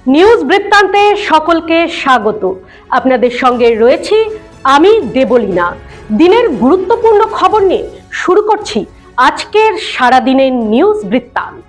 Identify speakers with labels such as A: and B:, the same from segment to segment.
A: News বৃত্তান্তে সকলকে স্বাগত। আপনাদের সঙ্গে রয়েছি আমি দেবলীনা। দিনের গুরুত্বপূর্ণ খবর নিয়ে শুরু করছি আজকের সারাদিনের নিউজ বৃত্তান্ত।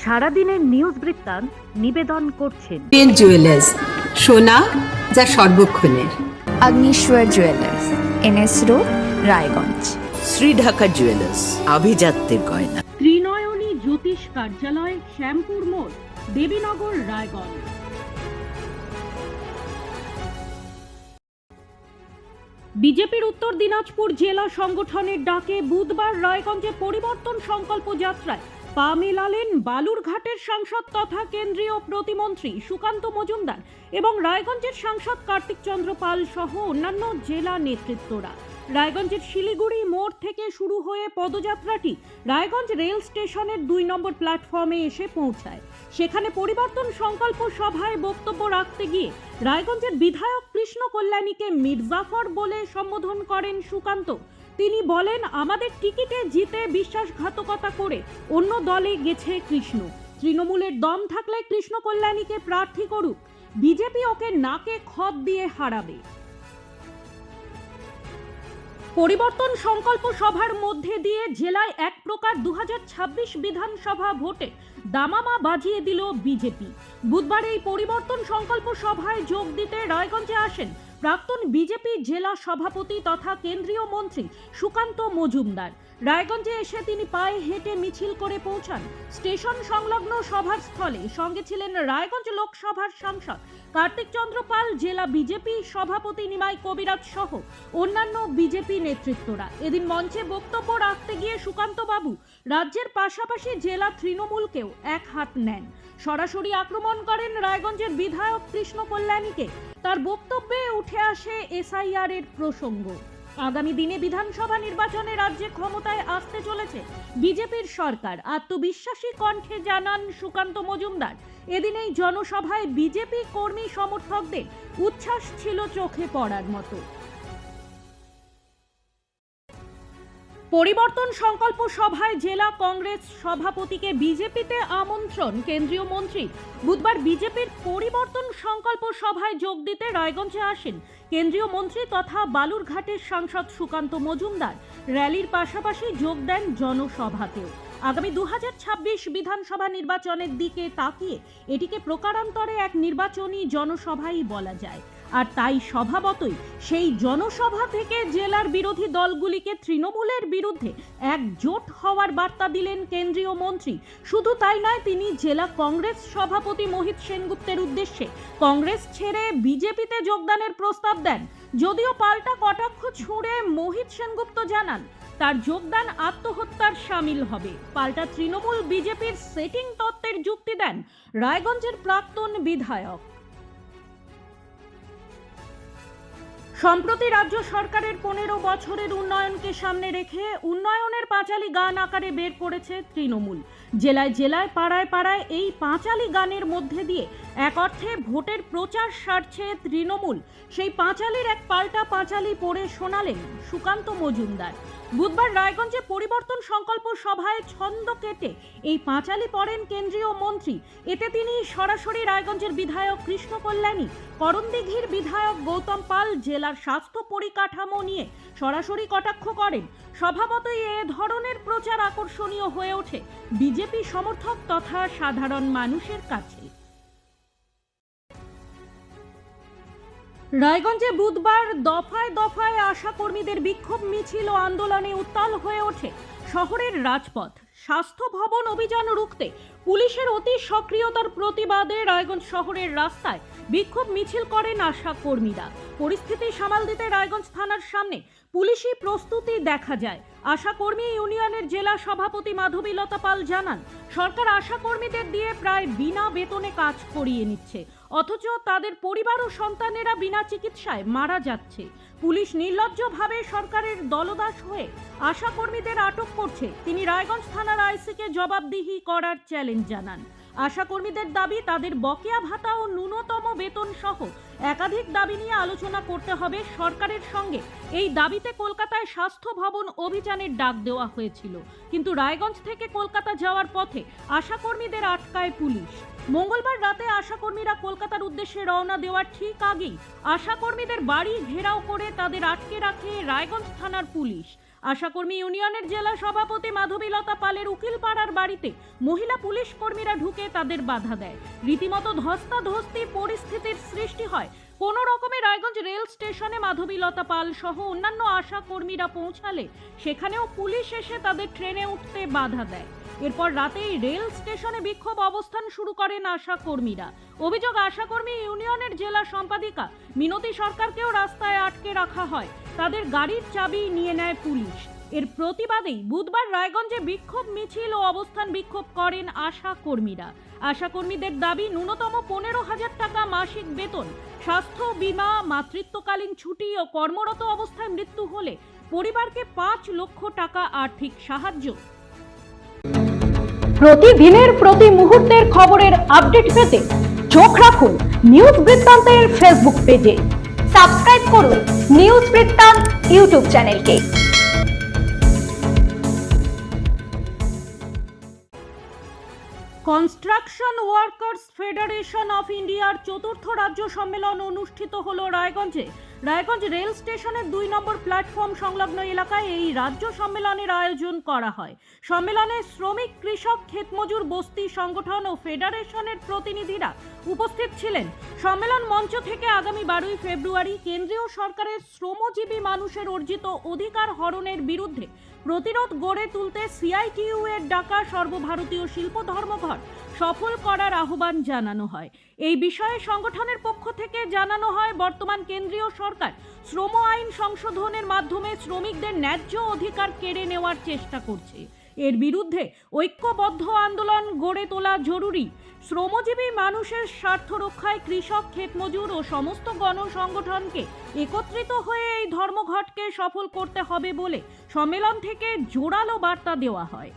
B: সারাদিনের নিউজ বৃত্তান্ত নিবেদন করছেন
C: জুয়েলার্স, সোনা যা সর্বক্ষণের।
D: Agniswar jewellers, NS road, Raiganj.
E: Shri Dhaka jewellers, আভিজাত্যের গয়না।
B: ত্রিনয়নী জ্যোতিষ কার্যালয়, শ্যামপুর মোড়, দেবীনগর, রায়গঞ্জ। বিজেপির উত্তর দিনাজপুর জেলা সংগঠনের ডাকে বুধবার রায়গঞ্জে পরিবর্তন সংকল্প যাত্রায় পা মেলালেন বালুরঘাটের সাংসদ তথা কেন্দ্রীয় প্রতিমন্ত্রী সুকান্ত মজুমদার এবং রায়গঞ্জের সাংসদ কার্তিক চন্দ্র পাল সহ অন্যান্য জেলা নেতৃত্বরা। রায়গঞ্জের শিলিগুড়ি মোড় থেকে শুরু হয়ে পদযাত্রাটি রায়গঞ্জ রেল স্টেশনের 2 নম্বর প্ল্যাটফর্মে এসে পৌঁছায়। সেখানে পরিবর্তন সংকল্প সভায় বক্তব্য রাখতে গিয়ে রায়গঞ্জের বিধায়ক কৃষ্ণ কল্যাণীকে মির্জাফর বলে সম্বোধন করেন সুকান্ত। তিনি বলেন, আমাদের টিকিটে জিতে বিশ্বাসঘাতকতা করে অন্য দলে গেছে কৃষ্ণ। তৃণমূলের দম থাকলে কৃষ্ণ কল্যাণীকে প্রার্থী করুক, বিজেপি ওকে নাকে খত দিয়ে হারাবে। পরিবর্তন সংকল্প সভার মধ্যে দিয়ে জেলায় এক প্রকার 2026 বিধানসভা ভোটে দামামা বাজিয়ে দিল বিজেপি। বুধবার এই পরিবর্তন সংকল্প সভায় যোগ দিতে রায়গঞ্জে আসেন প্রাক্তন বিজেপি জেলা সভাপতি তথা কেন্দ্রীয় মন্ত্রী সুকান্ত মজুমদার। রায়গঞ্জে এসে তিনি পায়ে হেঁটে মিছিল করে পৌঁছান স্টেশন সংলগ্ন সভার স্থলে। সঙ্গে ছিলেন রায়গঞ্জ লোকসভার সাংসদ কার্তিক চন্দ্র পাল, জেলা বিজেপি সভাপতি নিমাই কবিরাজ সহ অন্যান্য বিজেপি নেতৃত্বরা। এদিন মঞ্চে বক্তব্য রাখতে গিয়ে সুকান্ত বাবু রাজ্যের পাশাপাশি জেলা তৃণমূলকেও এক হাত নেন। সরাসরি আক্রমণ করেন রায়গঞ্জের বিধায়ক কৃষ্ণ কল্যাণীকে। তার বক্তব্যে উঠে আসে এসআইআর এর প্রসঙ্গ। আগামী দিনে বিধানসভা নির্বাচনে রাজ্যে ক্ষমতায় আসতে চলেছে বিজেপির সরকার, আত্মবিশ্বাসী কণ্ঠে জানান সুকান্ত মজুমদার। এদিন এই জনসভায় বিজেপি কর্মী সমর্থকদের উচ্ছ্বাস ছিল চোখে পড়ার মতো। পরিবর্তন সংকল্প সভায় জেলা কংগ্রেস সভাপতিকে বিজেপিতে আমন্ত্রণ কেন্দ্রীয় মন্ত্রী। বুধবার বিজেপির পরিবর্তন সংকল্প সভায় যোগ দিতে রায়গঞ্জে আসেন কেন্দ্রীয় মন্ত্রী তথা বালুরঘাটের সাংসদ সুকান্ত মজুমদার। র্যালির পাশাপাশি যোগ দেন জনসভাতেও। আগামী 2026 বিধানসভা নির্বাচনের দিকে তাকিয়ে এটিকে প্রকারান্তরে এক নির্বাচনী জনসভাই বলা যায়। আর তাই স্বভাবতই সেই জনসভা থেকে জেলার বিরোধী দলগুলিকে তৃণমূলের বিরুদ্ধে একজোট হওয়ার বার্তা দিলেন কেন্দ্রীয় মন্ত্রী। শুধু তাই নয়, তিনি জেলা কংগ্রেস সভাপতি মোহিত সেনগুপ্তের উদ্দেশ্যে কংগ্রেস ছেড়ে বিজেপিতে যোগদানের প্রস্তাব দেন। যদিও পাল্টা কটাক্ষ ছুঁড়ে মোহিত সেনগুপ্ত জানান তার যোগদান আত্মহত্যার সামিল হবে। পাল্টা তৃণমূল বিজেপির সেটিং তত্ত্বের যুক্তি দেন রায়গঞ্জের প্রাক্তন বিধায়ক। সম্প্রতি রাজ্য সরকারের 15 বছরের উন্নয়নকে সামনে রেখে উন্নয়নের পাঁচালী গান আকারে বের করেছে তৃণমূল। জেলায় জেলায় পাড়ায় পাড়ায় এই পাঁচালী গানের মধ্যে দিয়ে এক অর্থে ভোটের প্রচার সারছে তৃণমূল। সেই পাঁচালীর এক পাল্টা পাঁচালী পড়ে শোনালেন সুকান্ত মজুমদার। বুধবার রায়গঞ্জে পরিবর্তন সংকল্প সভায় ছন্দ কেটে এই পাঁচালী পড়েন কেন্দ্রীয় মন্ত্রী। এতে তিনি সরাসরি রায়গঞ্জের বিধায়ক কৃষ্ণ কল্যাণী, করণদিঘির বিধায়ক গৌতম পাল, জেলার স্বাস্থ্য পরিকাঠামো নিয়ে সরাসরি কটাক্ষ করেন। স্বভাবতই এ ধরনের প্রচার আকর্ষণীয় হয়ে ওঠে বিজেপি সমর্থক তথা সাধারণ মানুষের কাছে। রায়গঞ্জে বুধবার দফায় দফায় আশা কর্মীদের বিক্ষোভ মিছিল ও আন্দোলনে উত্তাল হয়ে ওঠে শহরের রাজপথ। স্বাস্থ্য ভবন অভিযান রুখতে পুলিশের অতি সক্রিয়তার প্রতিবাদে রায়গঞ্জ শহরের রাস্তায় বিক্ষোভ মিছিল করেন আশা কর্মীরা। পরিস্থিতি সামাল দিতে রায়গঞ্জ থানার সামনে পুলিশি প্রস্তুতি দেখা যায়। আশা কর্মী ইউনিয়নের জেলা সভাপতি মাধবীলতা পাল জানান, সরকার আশা কর্মীদের দিয়ে প্রায় বিনা বেতনে কাজ করিয়ে নিচ্ছে, অথচ তাদের পরিবার ও সন্তানেরা বিনা চিকিৎসায় মারা যাচ্ছে। পুলিশ নির্লজ্জভাবে সরকারের দলদাস হয়ে আশা কর্মীদের আটক করছে। তিনি রায়গঞ্জ থানার আইসিকে জবাবদিহি করার চ্যালেঞ্জ জানান। আশাকর্মীদের দাবি তাদের বকেয়া ভাতা ও ন্যূনতম বেতন সহ একাধিক দাবি নিয়ে আলোচনা করতে হবে সরকারের সঙ্গে। এই দাবিতে কলকাতায় স্বাস্থ্য ভবন অভিযানের ডাক দেওয়া হয়েছিল, কিন্তু রায়গঞ্জ থেকে কলকাতা যাওয়ার পথে আশাকর্মীদের আটকায় পুলিশ। মঙ্গলবার রাতে আশাকর্মীরা কলকাতার উদ্দেশ্যে রওনা দেওয়ার ঠিক আগেই আশাকর্মীদের বাড়ি ঘেরাও করে তাদের আটকে রাখে রায়গঞ্জ থানার পুলিশ। আশাকর্মী ইউনিয়নের জেলা সভাপতি মাধবীলতা পালের উকিলপাড়ার বাড়িতে মহিলা পুলিশ কর্মীরা ঢুকে তাদের বাধা দেয়। রীতিমতো ধস্তাধস্তি পরিস্থিতির সৃষ্টি হয়। কোনো রকমে রায়গঞ্জ রেল স্টেশনে মাধবীলতা পাল সহ অন্যান্য আশা কর্মীরা পৌঁছালে সেখানেও পুলিশ এসে তাদের ট্রেনে উঠতে বাধা দেয়। এরপর রাতেই রেল স্টেশনে বিক্ষোভ অবস্থান শুরু করেন আশা কর্মীরা। অভিযোগ, আশাকর্মী ইউনিয়নের জেলা সম্পাদিকা মিনতি সরকারকেও রাস্তায় আটকে রাখা হয়, তাদের গাড়ির চাবি নিয়ে নেয় পুলিশ। এর প্রতিবাদেই বুধবার রায়গঞ্জে বিক্ষোভ মিছিল ও অবস্থান বিক্ষোভ করেন আশা কর্মীরা। আশা কর্মীদের দাবি ন্যূনতম 15,000 টাকা মাসিক বেতন, স্বাস্থ্য বীমা, মাতৃত্বকালীন ছুটি ও কর্মরত অবস্থায় মৃত্যু হলে পরিবারকে 5 লক্ষ টাকা আর্থিক সাহায্য।
A: প্রতিদিনের প্রতি মুহূর্তের খবরের আপডেট পেতে চোখ রাখুন নিউজ বৃত্তান্তের ফেসবুক পেজে।
F: সাবস্ক্রাইব করুন নিউজ বৃত্তান্ত ইউটিউব চ্যানেলকে।
B: কনস্ট্রাকশন ওয়ার্কার্স ফেডারেশন অফ ইন্ডিয়ার 4র্থ রাজ্য সম্মেলন অনুষ্ঠিত হলো রায়গঞ্জে। রায়গঞ্জ রেল স্টেশনের 2 নম্বর প্ল্যাটফর্ম সংলগ্ন এলাকায় এই রাজ্য সম্মেলনের আয়োজন করা হয়। সম্মেলনে শ্রমিক, কৃষক, ক্ষেতমজুর, বস্তি সংগঠন ও ফেডারেশনের প্রতিনিধিরা উপস্থিত ছিলেন। সম্মেলন মঞ্চ থেকে আগামী 12 ফেব্রুয়ারি কেন্দ্রীয় সরকারের শ্রমজীবী মানুষের অর্জিত অধিকার হরণের বিরুদ্ধে প্রতিরোধ গড়ে তুলতে সিআইটিইউ এর ডাকা সর্বভারতীয় শিল্প ধর্মঘট সফল করার আহ্বান জানানো হয়। এই বিষয়ে সংগঠনের পক্ষ থেকে জানানো হয়, বর্তমান কেন্দ্রীয় সরকার শ্রম আইন সংশোধনের মাধ্যমে শ্রমিকদের ন্যায্য অধিকার কেড়ে নেওয়ার চেষ্টা করছে। এর বিরুদ্ধে ঐক্যবদ্ধ আন্দোলন গড়ে তোলা জরুরি। শ্রমজীবী মানুষের স্বার্থ রক্ষায় কৃষক, ক্ষেতমজুর ও সমস্ত গণসংগঠনকে একত্রিত হয়ে এই ধর্মঘটকে সফল করতে হবে বলে সম্মেলন থেকে জোরালো বার্তা দেওয়া হয়।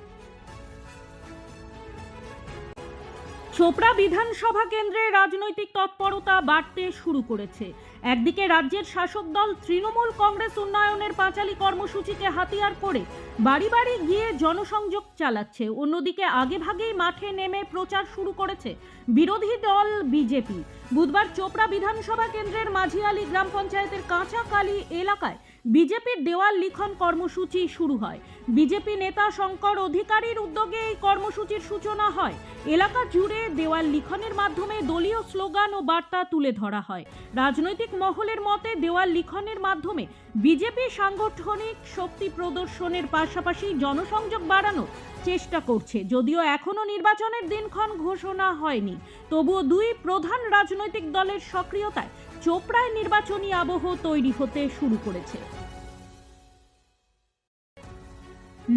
B: চোপড়া বিধানসভা কেন্দ্রে রাজনৈতিক তৎপরতা বাড়তে শুরু করেছে। একদিকে রাজ্যের শাসক দল তৃণমূল কংগ্রেস উন্নয়নের পাঁচালী কর্মসূচিকে হাতিয়ার করে বাড়ি বাড়ি গিয়ে জনসংযোগ চালাচ্ছে, অন্যদিকে আগেভাগেই মাঠে নেমে প্রচার শুরু করেছে বিরোধী দল বিজেপি। বুধবার চোপড়া বিধানসভা কেন্দ্রের মাঝিয়ালি গ্রাম পঞ্চায়েতের কাঁচাকালী এলাকায় বিজেপির দেওয়াল লিখন কর্মসূচি শুরু হয়। বিজেপি নেতা শঙ্কর অধিকারীর উদ্যোগে এই কর্মসূচির সূচনা হয়। এলাকা জুড়ে দেওয়াল লিখনের মাধ্যমে দলীয় স্লোগান ও বার্তা তুলে ধরা হয়। রাজনৈতিক মহলের মতে দেওয়াল লিখনের মাধ্যমে বিজেপি সাংগঠনিক শক্তি প্রদর্শনের পাশাপাশি জনসংযোগ বাড়ানোর চেষ্টা করছে। যদিও এখনো নির্বাচনের দিনক্ষণ ঘোষণা হয়নি, তবুও 2 প্রধান রাজনৈতিক দলের সক্রিয়তায় চোপড়ায় নির্বাচনী আবহ তৈরি হতে শুরু করেছে।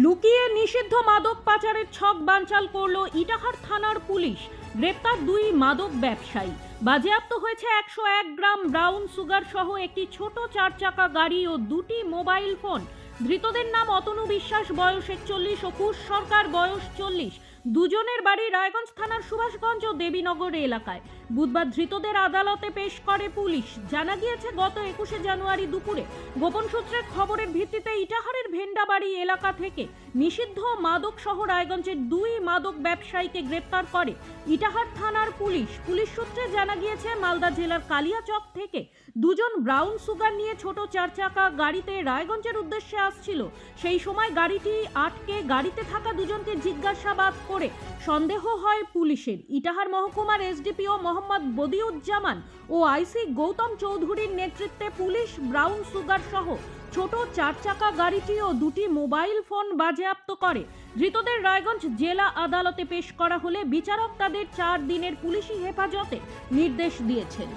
B: লুকিয়ে নিষিদ্ধ মাদক পাচারের ছক বানচাল করল ইটাহার থানার পুলিশ। গ্রেপ্তার 2 মাদক ব্যবসায়ী। বাজেয়াপ্ত হয়েছে 101 গ্রাম ব্রাউন সুগার সহ একটি ছোট 4 চাকা গাড়ি ও 2টি মোবাইল ফোন। ধৃতদের নাম অতনু বিশ্বাস, বয়স 41 ও কুশ সরকার, বয়স 40। দুজনের বাড়ি রায়গঞ্জ থানার সুভাষগঞ্জ ও দেবীনগর এলাকায়। বুধবার ধৃতদের আদালতে পেশ করে পুলিশ। জানা গিয়েছে, গত 21শে জানুয়ারি দুপুরে গোপন সূত্রের খবরের ভিত্তিতে ইটাহারের ভেন্ডাবাড়ি এলাকা থেকে নিষিদ্ধ মাদক সহ রায়গঞ্জের 2 মাদক ব্যবসায়ীকে গ্রেপ্তার করে ইটাহার থানার পুলিশ। পুলিশ সূত্রে জানা গিয়েছে, মালদা জেলার কালিয়াচক থেকে 2 জন ব্রাউন সুগার নিয়ে ছোট 4 চাকা গাড়িতে রায়গঞ্জের উদ্দেশ্যে আসছিল। সেই সময় গাড়িটি আটকে গাড়িতে থাকা 2 জনকে জিজ্ঞাসাবাদ করে সন্দেহ হয় পুলিশের। ইটাহার মহকুমার এসডিপিও মোহাম্মদ বদিউজ্জামান ও আইসি গৌতম চৌধুরীর নেতৃত্বে পুলিশ ব্রাউন সুগার সহ ছোট 4 চাকা গাড়িটি ও 2টি মোবাইল ফোন বাজেয়াপ্ত করে। ধৃতদের রায়গঞ্জ জেলা আদালতে পেশ করা হলে বিচারক তাদের 4 দিনের পুলিশি হেফাজতে নির্দেশ দিয়েছেন।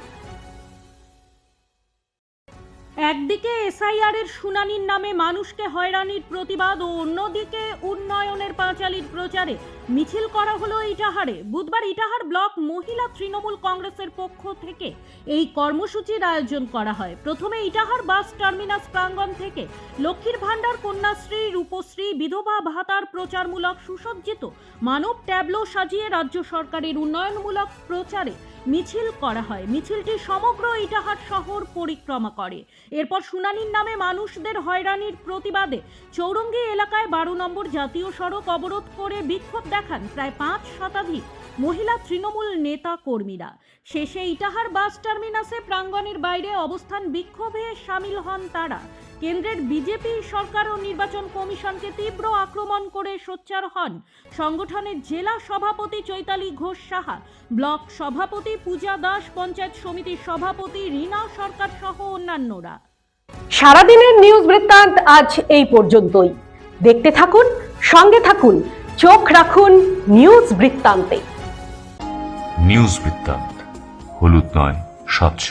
B: একদিকে এসআইআর এর শুনানির নামে মানুষকে হয়রানির প্রতিবাদ ও অন্যদিকে উন্নয়নের পাঁচালীর প্রচারে মিছিল করা হলো ইটাহারে। বুধবার ইটাহার ব্লক মহিলা তৃণমূল কংগ্রেসের পক্ষ থেকে এই কর্মসূচির আয়োজন করা হয়। প্রথমে ইটাহার বাস টার্মিনাস প্রাঙ্গণ থেকে লক্ষ্মীর ভাণ্ডার, কন্যাশ্রী, রূপশ্রী, বিধবা ভাতার প্রচারমূলক সুসজ্জিত মানব ট্যাবলো সাজিয়ে রাজ্য সরকারের উন্নয়নমূলক প্রচারে মিছিল করা হয়। মিছিলটি সমগ্র ইটাহার শহর পরিক্রমা করে। এরপর শুনানির নামে মানুষদের হয়রানির প্রতিবাদে চৌরঙ্গি এলাকায় 12 নম্বর জাতীয় সড়ক অবরোধ করে বিক্ষোভ দেখান প্রায় 5 শতাধিক মহিলা তৃণমূল নেতা কর্মীরা। শেষে ইটাহার বাস টার্মিনাসে প্রাঙ্গণের বাইরে অবস্থান বিক্ষোভে সামিল হন তারা। কেন্দ্রের বিজেপি সরকার ও নির্বাচন কমিশনকে তীব্র আক্রমণ করে সোচ্চার হন সংগঠনের জেলা সভাপতি চৈতালি ঘোষ সাহা, ব্লক সভাপতি পূজা দাস, পঞ্চায়েত সমিতির সভাপতি রীনা সরকার সহ অন্যান্যরা।
A: সারাদিনের নিউজ বৃত্তান্ত আজ এই পর্যন্তই। দেখতে থাকুন, সঙ্গে থাকুন, চোখ রাখুন নিউজ বৃত্তান্তে।
G: নিউজ বৃত্তান্ত, হলুদ নয়, স্বচ্ছ।